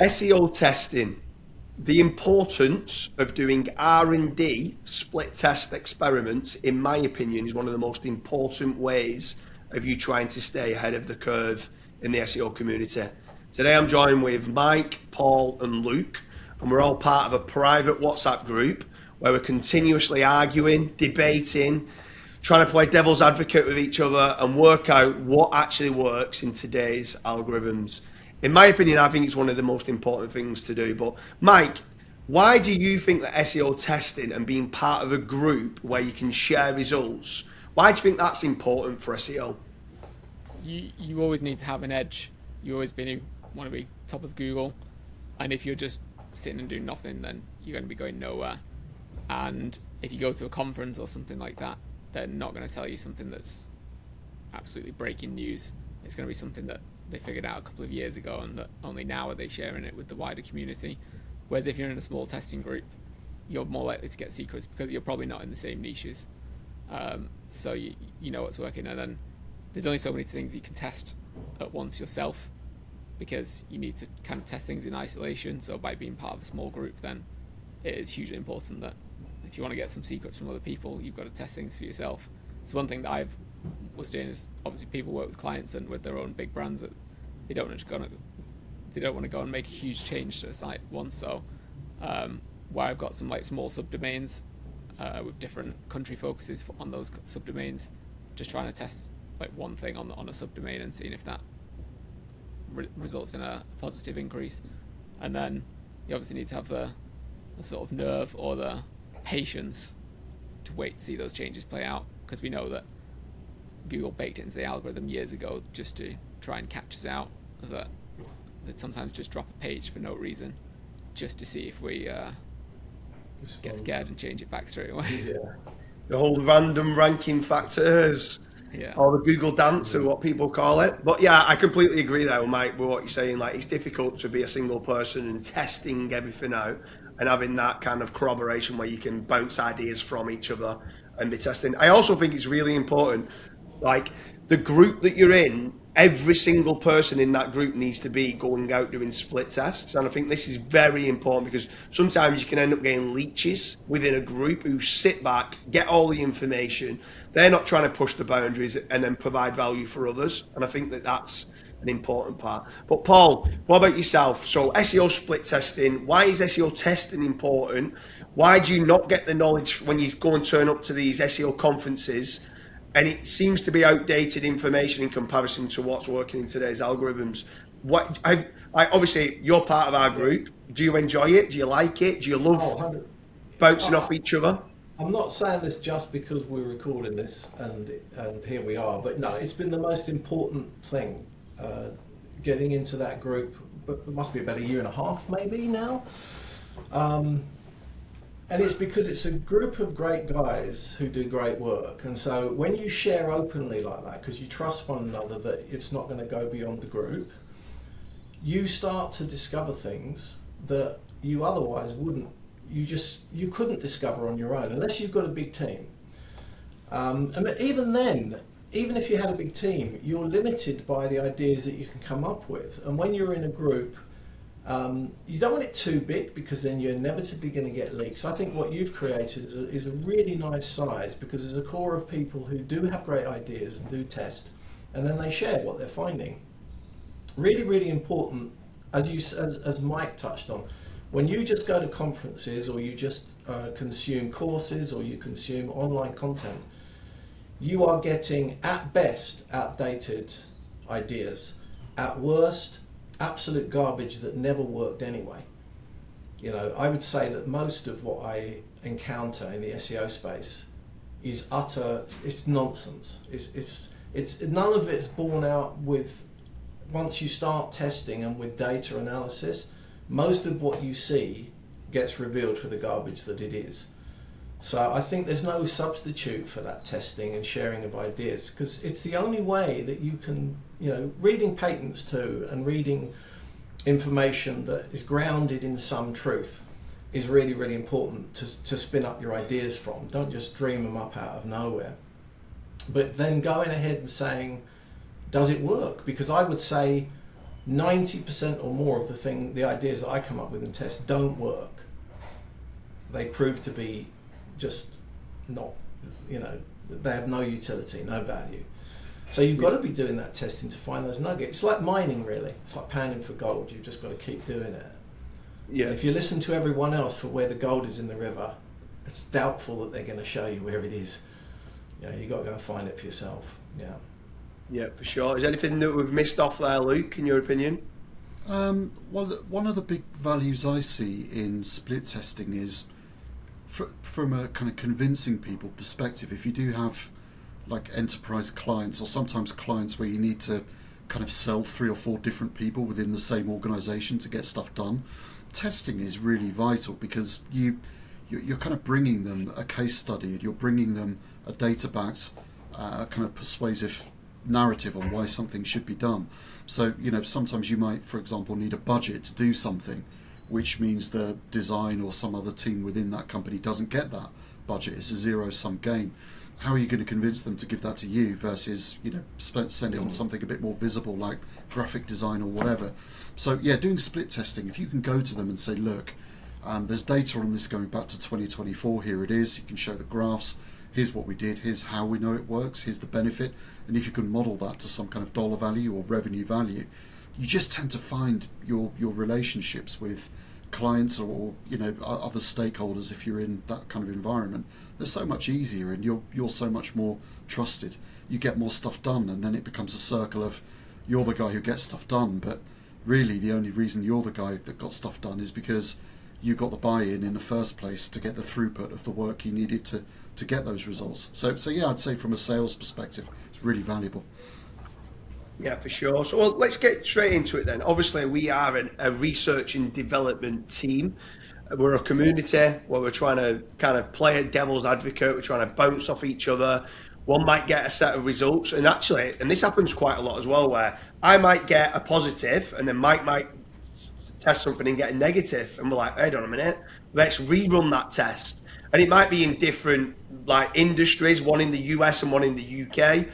SEO testing, the importance of doing R&D split test experiments, in my opinion, is one of the most important ways of you trying to stay ahead of the curve in the SEO community. Today I'm joined with Mike, Paul and Luke, and we're all part of a private WhatsApp group where we're continuously arguing, debating, trying to play devil's advocate with each other and work out what actually works in today's algorithms. In my opinion, I think it's one of the most important things to do. But Mike, why do you think that SEO testing and being part of a group where you can share results, why do you think that's important for SEO? You always need to have an edge. You always want to be top of Google, and if you're just sitting and doing nothing, then you're going to be going nowhere. And if you go to a conference or something like that, they're not going to tell you something that's absolutely breaking news. It's going to be something that they figured out a couple of years ago, and that only now are they sharing it with the wider community. Whereas if you're in a small testing group, you're more likely to get secrets because you're probably not in the same niches. So you know what's working, and then there's only so many things you can test at once yourself, because you need to kind of test things in isolation. So by being part of a small group, then it is hugely important that if you want to get some secrets from other people, you've got to test things for yourself. So one thing that I was doing is, obviously people work with clients and with their own big brands that they don't want to go and make a huge change to a site once. So where I've got some like small subdomains with different country focuses on those subdomains, just trying to test like one thing on a subdomain and seeing if that results in a positive increase. And then you obviously need to have the sort of nerve or the patience to wait to see those changes play out, because we know that Google baked it into the algorithm years ago just to try and catch us out, that they'd sometimes just drop a page for no reason just to see if we get scared and change it back straight away. Yeah. The whole random ranking factors, Yeah. or the Google dance, or what people call it. But yeah, I completely agree there, Mike, with what you're saying. Like, it's difficult to be a single person and testing everything out and having that kind of corroboration where you can bounce ideas from each other and be testing. I also think it's really important, like, the group that you're in, every single person in that group needs to be going out doing split tests. And I think this is very important, because sometimes you can end up getting leeches within a group who sit back, get all the information. They're not trying to push the boundaries and then provide value for others. And I think that that's an important part. But Paul, what about yourself? So SEO split testing, why is SEO testing important? Why do you not get the knowledge when you go and turn up to these SEO conferences? And it seems to be outdated information in comparison to what's working in today's algorithms. Obviously, you're part of our group. Do you enjoy it? Do you like it? Do you love bouncing off each other? I'm not saying this just because we're recording this and here we are, but no, it's been the most important thing, getting into that group. But it must be about a year and a half maybe now. And it's because it's a group of great guys who do great work. And so when you share openly like that, because you trust one another that it's not going to go beyond the group, you start to discover things that you otherwise wouldn't, you couldn't discover on your own unless you've got a big team. And even then, even if you had a big team, you're limited by the ideas that you can come up with. And when you're in a group, you don't want it too big, because then you're inevitably going to get leaks. I think what you've created is a really nice size, because there's a core of people who do have great ideas and do test, and then they share what they're finding. Really, really important, as Mike touched on, when you just go to conferences or you just consume courses or you consume online content, you are getting, at best, outdated ideas. At worst, absolute garbage that never worked anyway. You know, I would say that most of what I encounter in the SEO space is it's nonsense. It's none of it's borne out with, once you start testing and with data analysis, most of what you see gets revealed for the garbage that it is. So I think there's no substitute for that testing and sharing of ideas, because it's the only way that you can, reading patents too and reading information that is grounded in some truth is really, really important to spin up your ideas from. Don't just dream them up out of nowhere. But then going ahead and saying, does it work? Because I would say 90% or more of the ideas that I come up with in tests don't work. They prove to be just not, they have no utility, no value. So you've got to be doing that testing to find those nuggets. It's like mining, really. It's like panning for gold. You've just got to keep doing it. Yeah. And if you listen to everyone else for where the gold is in the river, it's doubtful that they're going to show you where it is. You've got to go and find it for yourself. Yeah. Yeah, for sure. Is there anything that we've missed off there, Luke, in your opinion? Well, one of the big values I see in split testing is, from a kind of convincing people perspective, if you do have like enterprise clients, or sometimes clients where you need to kind of sell 3 or 4 different people within the same organization to get stuff done, testing is really vital, because you're kind of bringing them a case study, and you're bringing them a data-backed kind of persuasive narrative on why something should be done. So sometimes you might, for example, need a budget to do something, which means the design or some other team within that company doesn't get that budget. It's a zero-sum game. How are you going to convince them to give that to you versus send it on something a bit more visible like graphic design or whatever? So yeah, doing split testing, if you can go to them and say, look, there's data on this going back to 2024, here it is, you can show the graphs, here's what we did, here's how we know it works, here's the benefit, and if you can model that to some kind of dollar value or revenue value, you just tend to find your relationships with clients or other stakeholders, if you're in that kind of environment, they're so much easier, and you're so much more trusted. You get more stuff done, and then it becomes a circle of you're the guy who gets stuff done, but really the only reason you're the guy that got stuff done is because you got the buy-in in the first place to get the throughput of the work you needed to get those results. So yeah, I'd say from a sales perspective, it's really valuable. Yeah, for sure. So let's get straight into it then. Obviously, we are a research and development team. We're a community where we're trying to kind of play a devil's advocate. We're trying to bounce off each other. One might get a set of results, and actually, and this happens quite a lot as well, where I might get a positive, and then Mike might test something and get a negative, and we're like, hold on a minute, let's rerun that test. And it might be in different like industries, one in the US and one in the UK.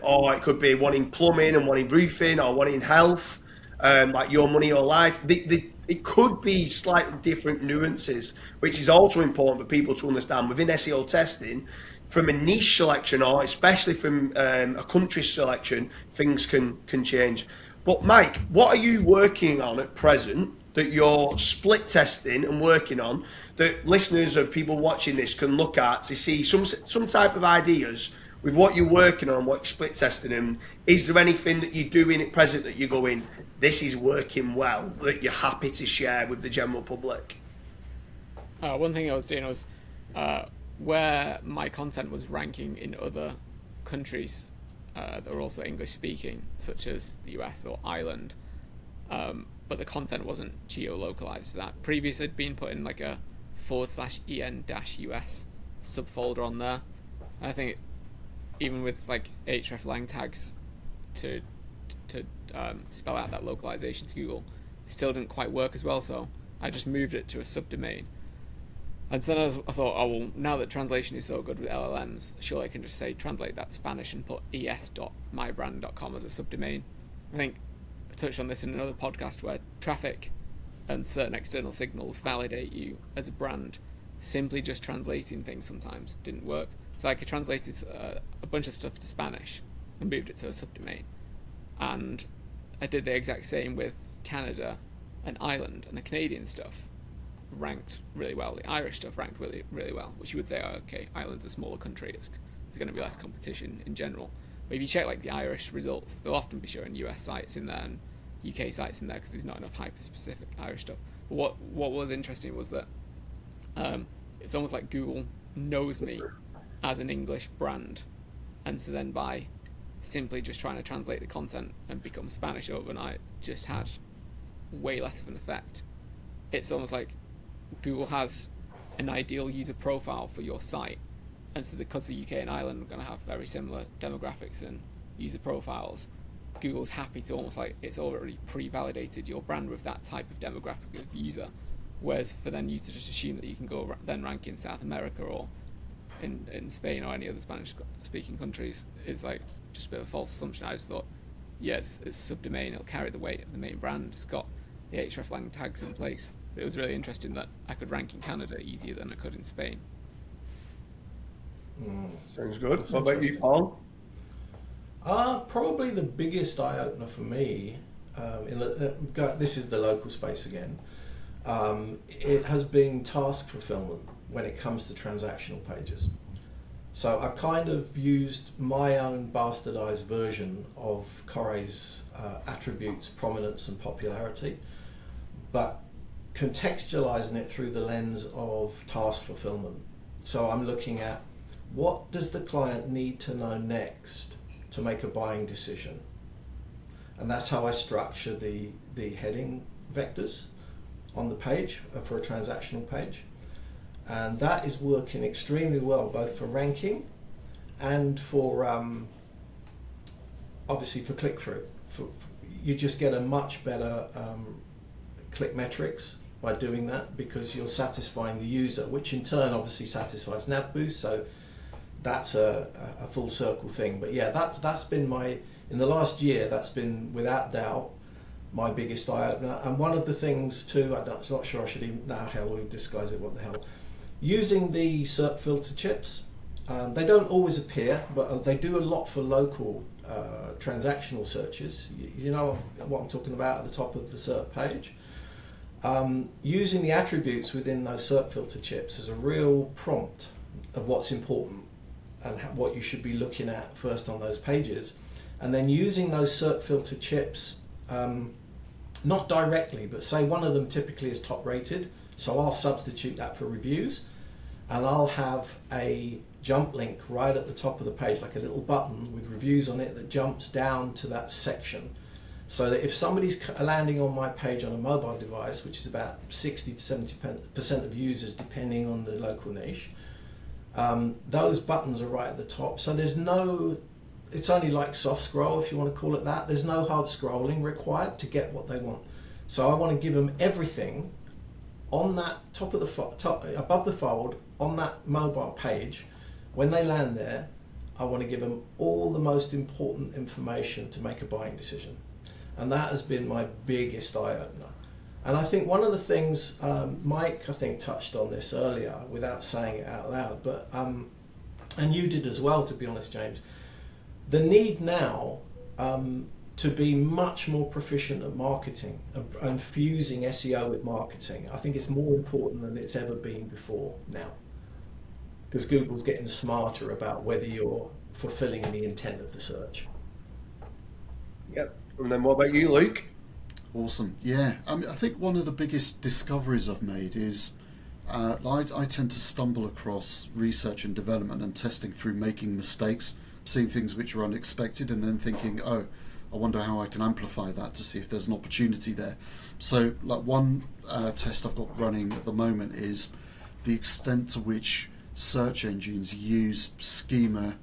Or it could be one in plumbing and one in roofing, or one in health, like Your Money or Life. It could be slightly different nuances, which is also important for people to understand within SEO testing. From a niche selection, or especially from a country selection, things can change. But Mike, what are you working on at present that you're split testing and working on, that listeners or people watching this can look at to see some type of ideas with what you're working on, what you're split testing, and is there anything that you're doing at present that you're going, this is working well, that you're happy to share with the general public? One thing I was doing was where my content was ranking in other countries that were also English speaking, such as the US or Ireland, but the content wasn't geo-localized to that. Previously it'd been put in like a /en-US subfolder on there. And I think even with like hreflang tags to spell out that localization to Google, it still didn't quite work as well, so I just moved it to a subdomain. And then I thought, oh well, now that translation is so good with LLMs, surely I can just say translate that Spanish and put es.mybrand.com as a subdomain. I think I touched on this in another podcast, where traffic and certain external signals validate you as a brand. Simply just translating things sometimes didn't work. So I translated a bunch of stuff to Spanish and moved it to a subdomain. And I did the exact same with Canada and Ireland, and the Canadian stuff ranked really well. The Irish stuff ranked really, really well, which you would say, oh, okay, Ireland's a smaller country, there's going to be less competition in general. But if you check like the Irish results, they'll often be showing US sites in there and UK sites in there because there's not enough hyper-specific Irish stuff. But what was interesting was that it's almost like Google knows me as an English brand, and so then by simply just trying to translate the content and become Spanish overnight just had way less of an effect. It's almost like Google has an ideal user profile for your site, and so because the UK and Ireland are going to have very similar demographics and user profiles, Google's happy to almost like it's already pre-validated your brand with that type of demographic of user, whereas for then you to just assume that you can go then rank in South America or in Spain or any other Spanish speaking countries is like just a bit of a false assumption. I just thought yes, it's subdomain, it'll carry the weight of the main brand. It's got the hreflang tags in place. But it was really interesting that I could rank in Canada easier than I could in Spain. Sounds good. What about you, Paul? Probably the biggest eye-opener for me, this is the local space again, it has been task fulfillment when it comes to transactional pages. So I kind of used my own bastardized version of Corey's attributes, prominence and popularity, but contextualizing it through the lens of task fulfillment. So I'm looking at, what does the client need to know next to make a buying decision? And that's how I structure the heading vectors on the page for a transactional page. And that is working extremely well, both for ranking and for obviously for click-through. You just get a much better click metrics by doing that, because you're satisfying the user, which in turn obviously satisfies nav boost. So that's a full circle thing. But yeah, that's been in the last year, that's been without doubt my biggest eye opener. And one of the things too, I'm not sure I should even, we disguise it, what the hell. Using the SERP filter chips, they don't always appear, but they do a lot for local transactional searches. You know what I'm talking about at the top of the SERP page. Using the attributes within those SERP filter chips as a real prompt of what's important and what you should be looking at first on those pages, and then using those SERP filter chips, not directly, but say one of them typically is top rated, so I'll substitute that for reviews, and I'll have a jump link right at the top of the page, like a little button with reviews on it that jumps down to that section, so that if somebody's landing on my page on a mobile device, which is about 60 to 70% of users depending on the local niche, those buttons are right at the top. So there's no, it's only like soft scroll, if you want to call it that. There's no hard scrolling required to get what they want. So I want to give them everything on that top of the above the fold on that mobile page. When they land there, I want to give them all the most important information to make a buying decision. And that has been my biggest eye-opener. And I think one of the things, Mike, I think, touched on this earlier without saying it out loud, but and you did as well, to be honest, James, the need now to be much more proficient at marketing and fusing SEO with marketing. I think it's more important than it's ever been before now, because Google's getting smarter about whether you're fulfilling the intent of the search. Yep. And then what about you, Luke? Awesome. Yeah, I think one of the biggest discoveries I've made is I tend to stumble across research and development and testing through making mistakes, seeing things which are unexpected, and then thinking, oh, I wonder how I can amplify that to see if there's an opportunity there. So, like, one test I've got running at the moment is the extent to which search engines use schema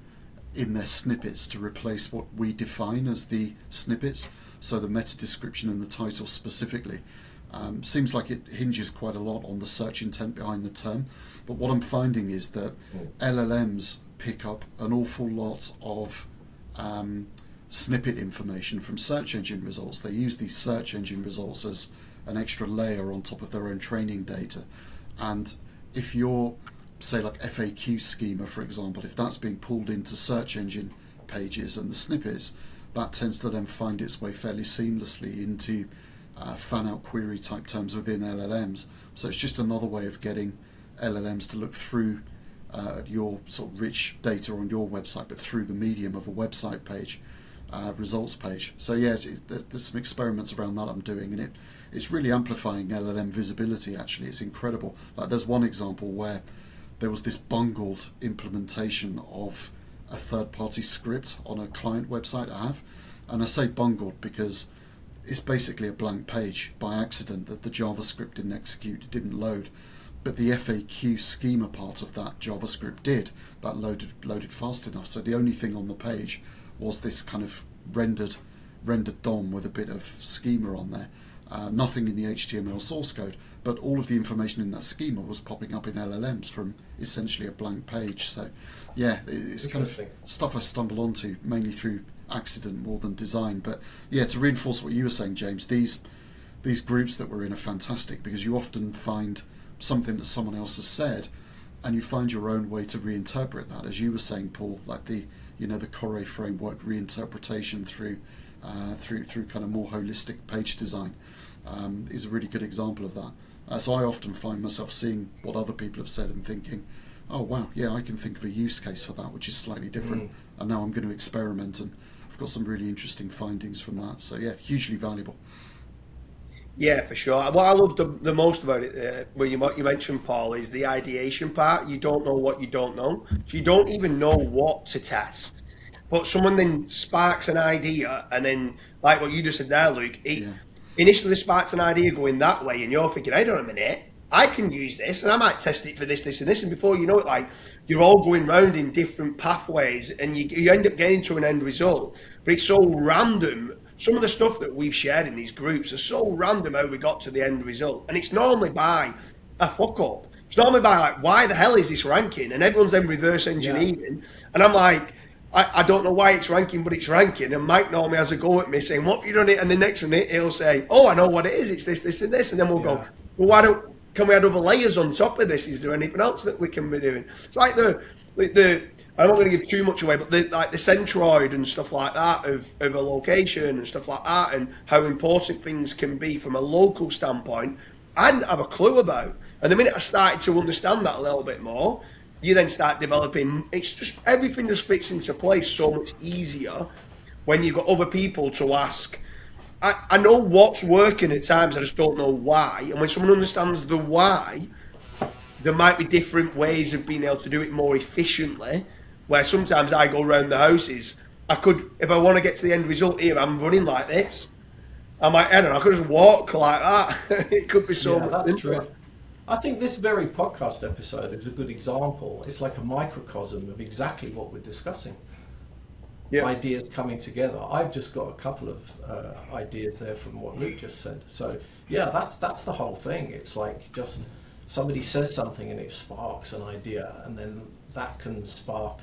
in their snippets to replace what we define as the snippets, so the meta description and the title specifically. Seems like it hinges quite a lot on the search intent behind the term, but what I'm finding is that LLMs pick up an awful lot of snippet information from search engine results. They use these search engine results as an extra layer on top of their own training data, and if you're, say, like FAQ schema, for example, if that's being pulled into search engine pages and the snippets, that tends to then find its way fairly seamlessly into fan-out query type terms within LLMs. So it's just another way of getting LLMs to look through your sort of rich data on your website, but through the medium of a website page, results page. So yeah, there's some experiments around that I'm doing, and it's really amplifying LLM visibility. Actually, it's incredible. Like, there's one example where there was this bungled implementation of a third-party script on a client website I have, and I say bungled because it's basically a blank page by accident that the JavaScript didn't execute, it didn't load, but the FAQ schema part of that JavaScript did. That loaded fast enough, so the only thing on the page was this kind of rendered DOM with a bit of schema on there, nothing in the HTML source code, but all of the information in that schema was popping up in LLMs from essentially a blank page. So yeah, it's kind of stuff I stumble onto mainly through accident more than design. But yeah, to reinforce what you were saying, James, these groups that we're in are fantastic because you often find something that someone else has said, and you find your own way to reinterpret that. As you were saying, Paul, like the Corre framework reinterpretation through kind of more holistic page design is a really good example of that. So I often find myself seeing what other people have said and thinking, oh wow, yeah, I can think of a use case for that which is slightly different, and now I'm going to experiment, and I've got some really interesting findings from that. So yeah, hugely valuable. Yeah, for sure. What I love the most about it, when you mentioned, Paul, is the ideation part. You don't know what you don't know. So you don't even know what to test. But someone then sparks an idea, and then, like what you just said there, Luke, initially sparks an idea going that way, and you're thinking, hold on a minute, I can use this, and I might test it for this, this, and this. And before you know it, like, you're all going round in different pathways, and you end up getting to an end result. But it's so random. Some of the stuff that we've shared in these groups are so random how we got to the end result. And it's normally by a fuck up. It's normally by like, why the hell is this ranking? And everyone's then reverse engineering. Yeah. And I'm like, I don't know why it's ranking, but it's ranking. And Mike normally has a go at me saying, what have you done it? And the next one, he'll say, oh, I know what it is. It's this, this, and this. And then we'll go, well, can we add other layers on top of this? Is there anything else that we can be doing? It's like I'm not going to give too much away, but the centroid and stuff like that of a location and stuff like that, and how important things can be from a local standpoint, I didn't have a clue about. And the minute I started to understand that a little bit more, you then start developing. It's just everything just fits into place so much easier when you've got other people to ask. I know what's working at times, I just don't know why. And when someone understands the why, there might be different ways of being able to do it more efficiently. Where sometimes I go around the houses, I could, if I want to get to the end result here, I'm running like this. I could just walk like that. It could be so much that's true. I think this very podcast episode is a good example. It's like a microcosm of exactly what we're discussing. Yeah. Ideas coming together. I've just got a couple of ideas there from what Luke just said. So yeah, that's the whole thing. It's like just somebody says something and it sparks an idea, and then that can spark,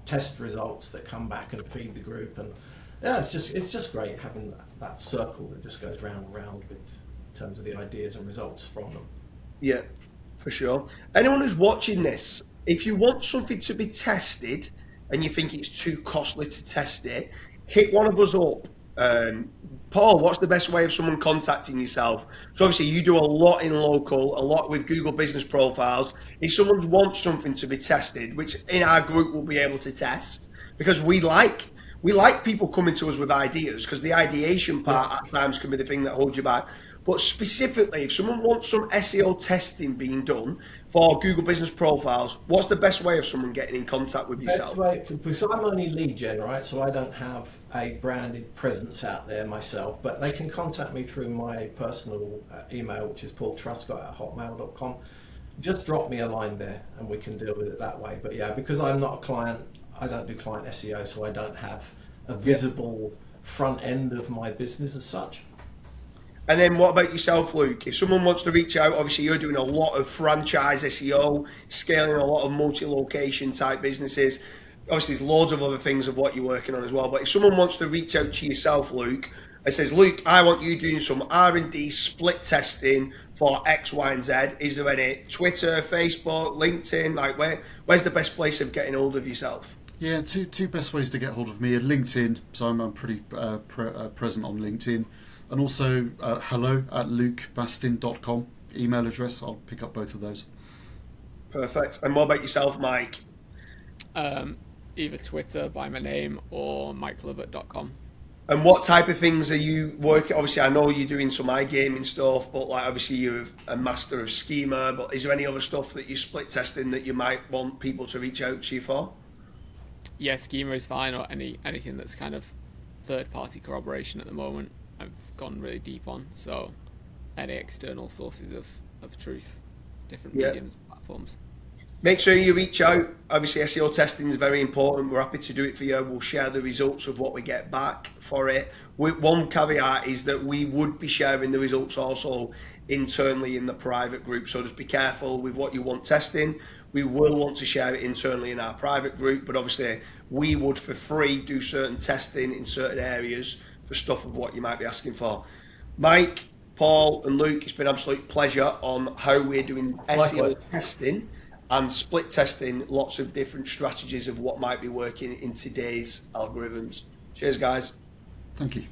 test results that come back and feed the group. And yeah, it's just great having that circle that just goes round and round with in terms of the ideas and results from them. Yeah, for sure. Anyone who's watching this, if you want something to be tested and you think it's too costly to test it, hit one of us up. Paul, what's the best way of someone contacting yourself? So obviously you do a lot in local, a lot with Google Business Profiles. If someone wants something to be tested, which in our group we'll be able to test, because we like people coming to us with ideas, because the ideation part at times can be the thing that holds you back. But specifically, if someone wants some SEO testing being done for Google Business Profiles, what's the best way of someone getting in contact with yourself? Best way, because I'm only lead gen, right? So I don't have a branded presence out there myself, but they can contact me through my personal email, which is paultruscott@hotmail.com. Just drop me a line there and we can deal with it that way. But yeah, because I'm not a client, I don't do client SEO, so I don't have a visible front end of my business as such. And then what about yourself, Luke? If someone wants to reach out, obviously you're doing a lot of franchise SEO, scaling a lot of multi-location type businesses. Obviously there's loads of other things of what you're working on as well. But if someone wants to reach out to yourself, Luke, and says, Luke, I want you doing some R&D split testing for X, Y, and Z. Is there any Twitter, Facebook, LinkedIn? Like where's the best place of getting hold of yourself? Yeah, two best ways to get hold of me are LinkedIn. So I'm pretty present on LinkedIn. And also hello@lukebastin.com, email address. I'll pick up both of those. Perfect. And what about yourself, Mike? Either Twitter by my name or mikelovatt.com. And what type of things are you working? Obviously, I know you're doing some iGaming stuff, but like obviously you're a master of schema. But is there any other stuff that you're split testing that you might want people to reach out to you for? Yeah, schema is fine, or anything that's kind of third-party corroboration at the moment. I've gone really deep on, so any external sources of truth, different mediums, platforms. Make sure you reach out. Obviously, SEO testing is very important. We're happy to do it for you. We'll share the results of what we get back for it. One caveat is that we would be sharing the results also internally in the private group, so just be careful with what you want testing. we will want to share it internally in our private group, but obviously we would for free do certain testing in certain areas for stuff of what you might be asking for. Mike, Paul and Luke, it's been an absolute pleasure on how we're doing SEO testing and split testing, lots of different strategies of what might be working in today's algorithms. Cheers, guys. Thank you.